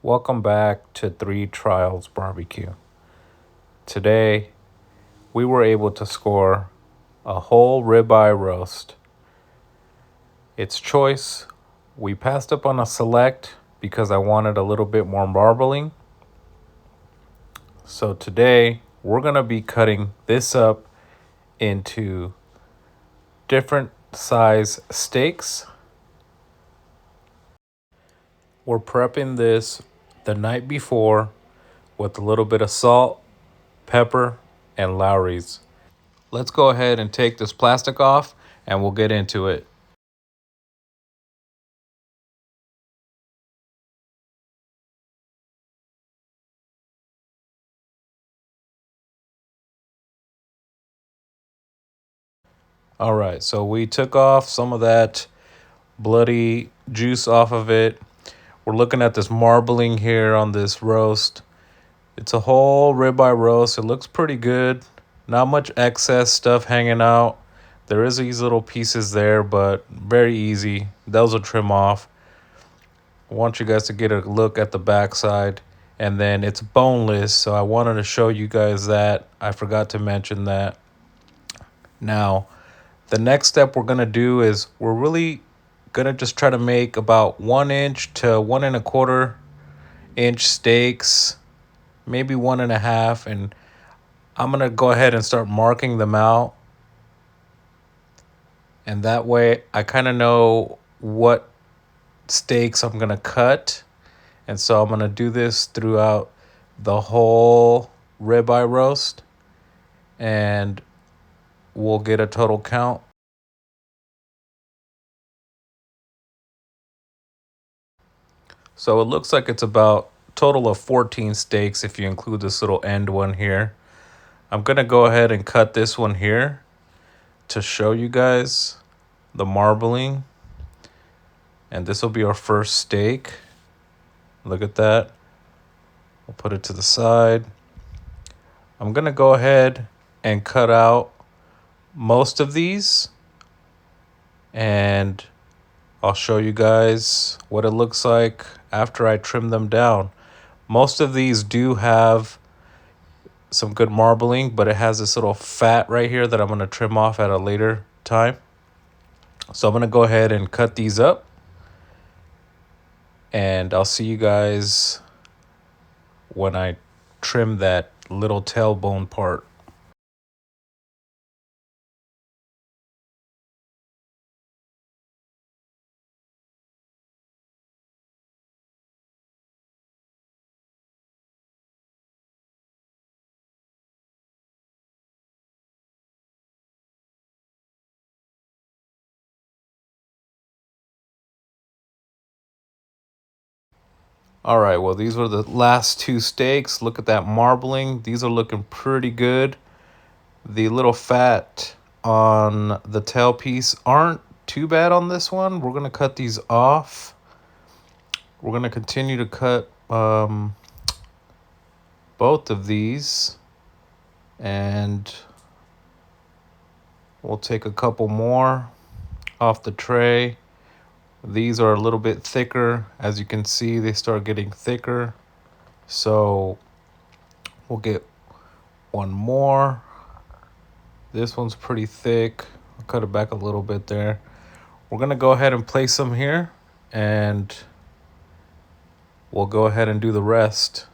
Welcome back to Three Trials Barbecue. Today, we were able to score a whole ribeye roast. It's choice. We passed up on a select because I wanted a little bit more marbling. So today, we're going to be cutting this up into different size steaks. We're prepping this the night before with a little bit of salt, pepper, and Lowry's. Let's go ahead and take this plastic off and we'll get into it. All right, so we took off some of that bloody juice off of it. We're looking at this marbling here on this roast. It's a whole ribeye roast. It looks pretty good. Not much excess stuff hanging out. There is these little pieces there, but very easy. Those will trim off. I want you guys to get a look at the backside. And then it's boneless, so I wanted to show you guys that. I forgot to mention that. Now, the next step we're going to do is we're really going to just try to make about 1 inch to 1 1/4 inch steaks, maybe 1 1/2. And I'm going to go ahead and start marking them out. And that way I kind of know what steaks I'm going to cut. And so I'm going to do this throughout the whole ribeye roast. And we'll get a total count. So it looks like it's about a total of 14 steaks if you include this little end one here. I'm going to go ahead and cut this one here to show you guys the marbling. And this will be our first steak. Look at that. We'll put it to the side. I'm going to go ahead and cut out most of these. And I'll show you guys what it looks like after I trim them down. Most of these do have some good marbling, but it has this little fat right here that I'm going to trim off at a later time. So I'm going to go ahead and cut these up. And I'll see you guys when I trim that little tailbone part. All right, well, these were the last two steaks. Look at that marbling. These are looking pretty good. The little fat on the tail piece aren't too bad on this one. We're going to cut these off. We're going to continue to cut both of these. And we'll take a couple more off the tray. These are a little bit thicker. As you can see, they start getting thicker. So we'll get one more. This one's pretty thick. I'll cut it back a little bit there. We're going to go ahead and place them here, and we'll go ahead and do the rest.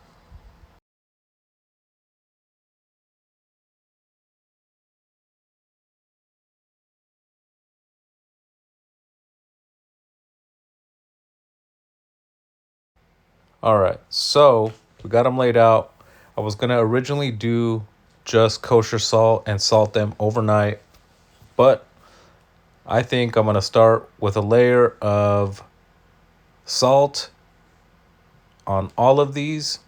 All right, so we got them laid out. I was going to originally do just kosher salt and salt them overnight, but I think I'm going to start with a layer of salt on all of these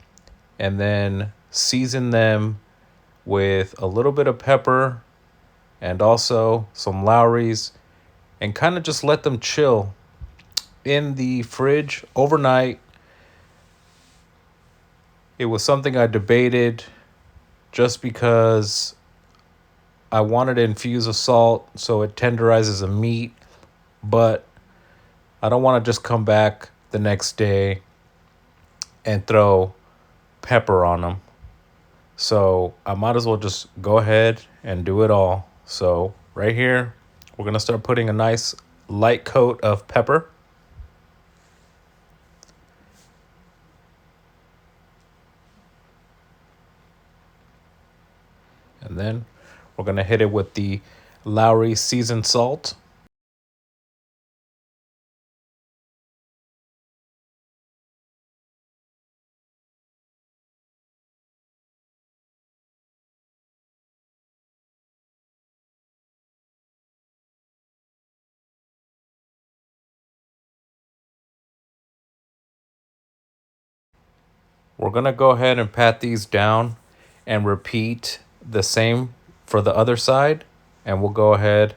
and then season them with a little bit of pepper and also some Lowry's and kind of just let them chill in the fridge overnight. It was something I debated just because I wanted to infuse a salt so it tenderizes the meat, but I don't want to just come back the next day and throw pepper on them. So I might as well just go ahead and do it all. So right here, we're gonna start putting a nice light coat of pepper. And then we're gonna hit it with the Lowry seasoned salt. We're gonna go ahead and pat these down and repeat the same for the other side. And we'll go ahead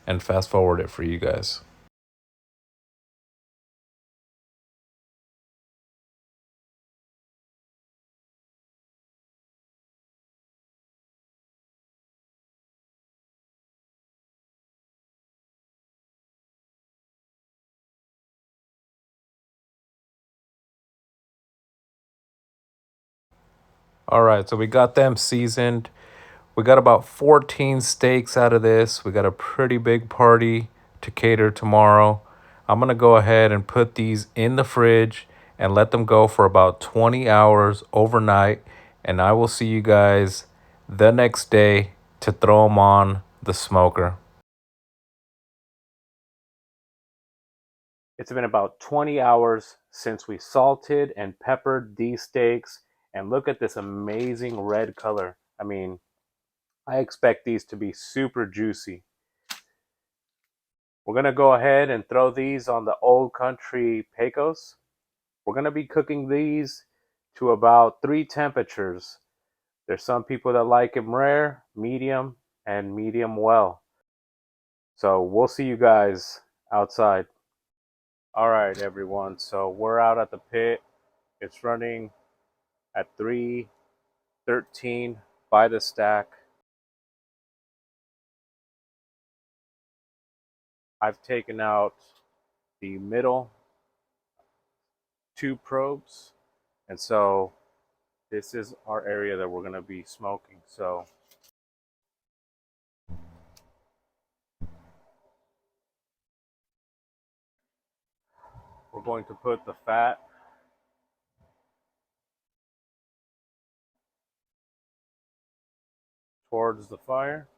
and fast forward it for you guys. All right, so we got them seasoned. We got about 14 steaks out of this. We got a pretty big party to cater tomorrow. I'm going to go ahead and put these in the fridge and let them go for about 20 hours overnight. And I will see you guys the next day to throw them on the smoker. It's been about 20 hours since we salted and peppered these steaks. And look at this amazing red color. I mean, I expect these to be super juicy. We're going to go ahead and throw these on the Old Country Pecos. We're going to be cooking these to about 3 temperatures. There's some people that like them rare, medium, and medium well. So we'll see you guys outside. All right, everyone. So we're out at the pit. It's running at 313 by the stack. I've taken out the middle 2 probes. And so this is our area that we're going to be smoking. So we're going to put the fat towards the fire.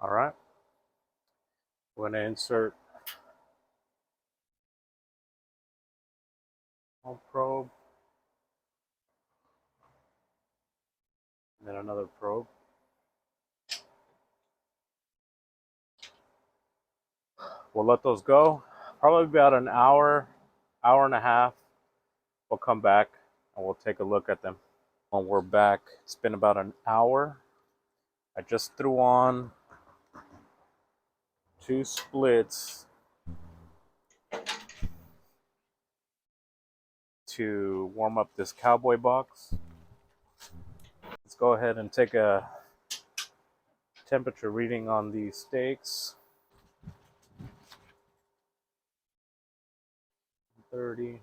All right. We're going to insert one probe and then another probe. We'll let those go. Probably about an hour, hour and a half. We'll come back and we'll take a look at them. When we're back, it's been about an hour. I just threw on 2 splits to warm up this cowboy box. Let's go ahead and take a temperature reading on these steaks. 30,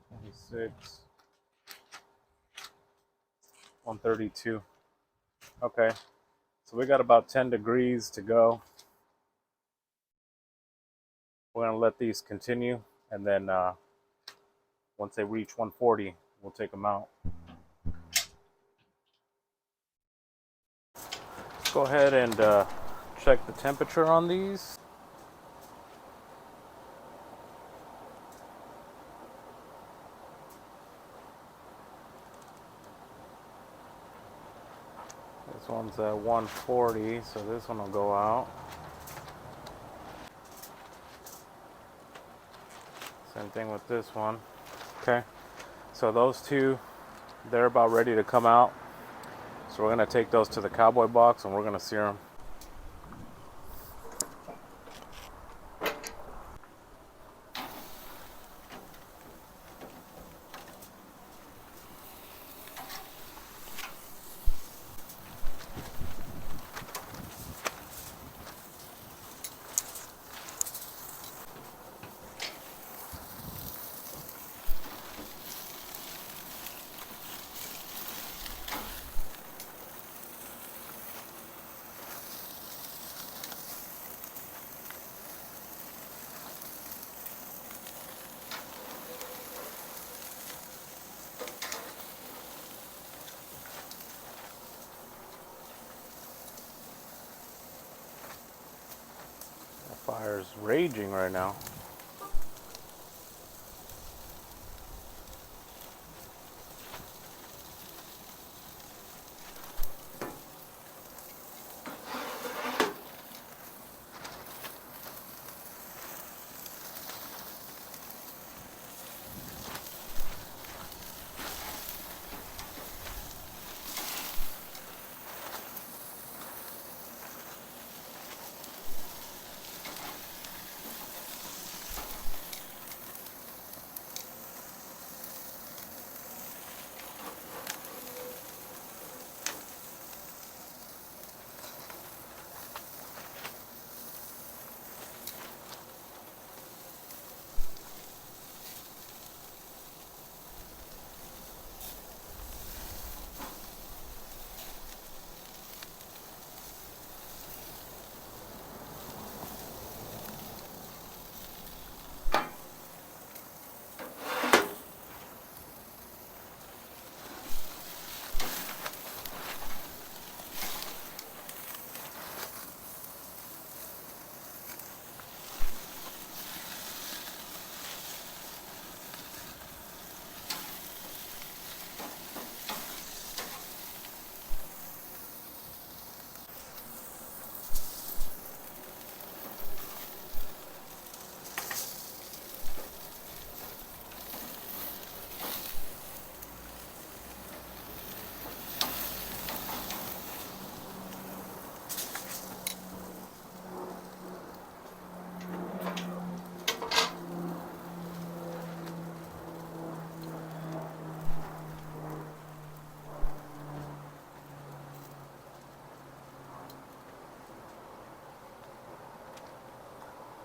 26, 132. Okay, so we got about 10 degrees to go. We're gonna let these continue, and then once they reach 140, we'll take them out. Let's go ahead and check the temperature on these. This one's at 140, so this one will go out. Same thing with this one. Okay, so those two, they're about ready to come out. So we're gonna take those to the cowboy box and we're gonna sear them. The fire's raging right now.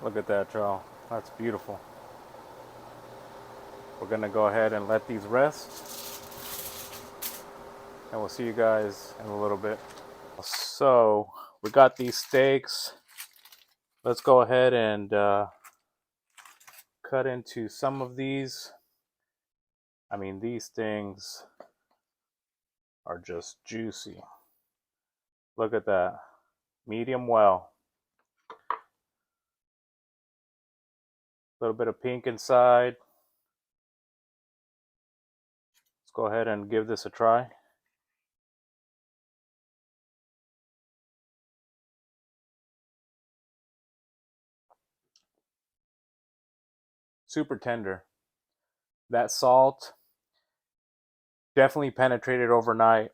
Look at that, y'all. That's beautiful. We're gonna go ahead and let these rest, and we'll see you guys in a little bit. So we got these steaks. Let's go ahead and cut into some of these. I mean, these things are just juicy. Look at that. Medium well. A little bit of pink inside. Let's go ahead and give this a try. Super tender. That salt definitely penetrated overnight.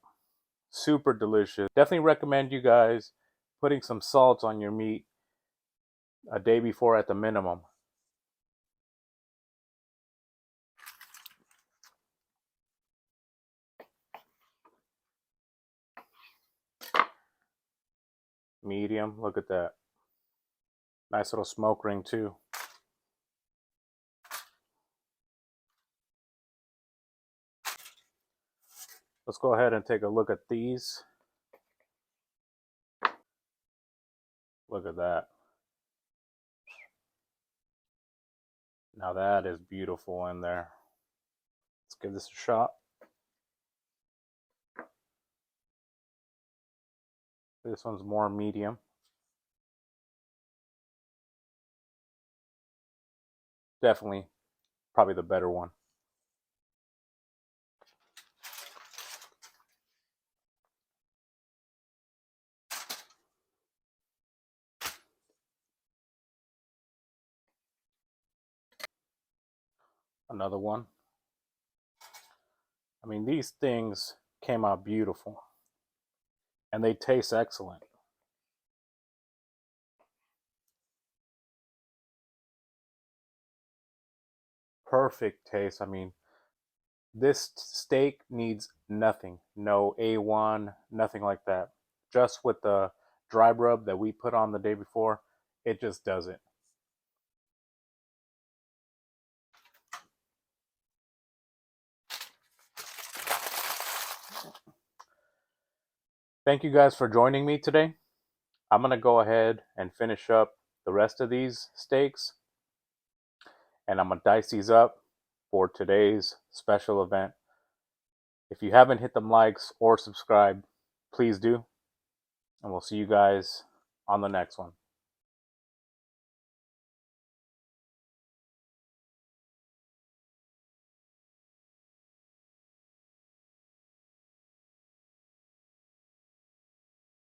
Super delicious. Definitely recommend you guys putting some salt on your meat a day before at the minimum. Medium. Look at that. Nice little smoke ring too. Let's go ahead and take a look at these. Look at that. Now that is beautiful in there. Let's give this a shot. This one's more medium. Definitely probably the better one. Another one. I mean, these things came out beautiful and they taste excellent. Perfect taste. I mean, this steak needs nothing. No A1, nothing like that. Just with the dry rub that we put on the day before, it just does it. Thank you guys for joining me today. I'm going to go ahead and finish up the rest of these steaks, and I'm going to dice these up for today's special event. If you haven't hit them likes or subscribe, please do. And we'll see you guys on the next one.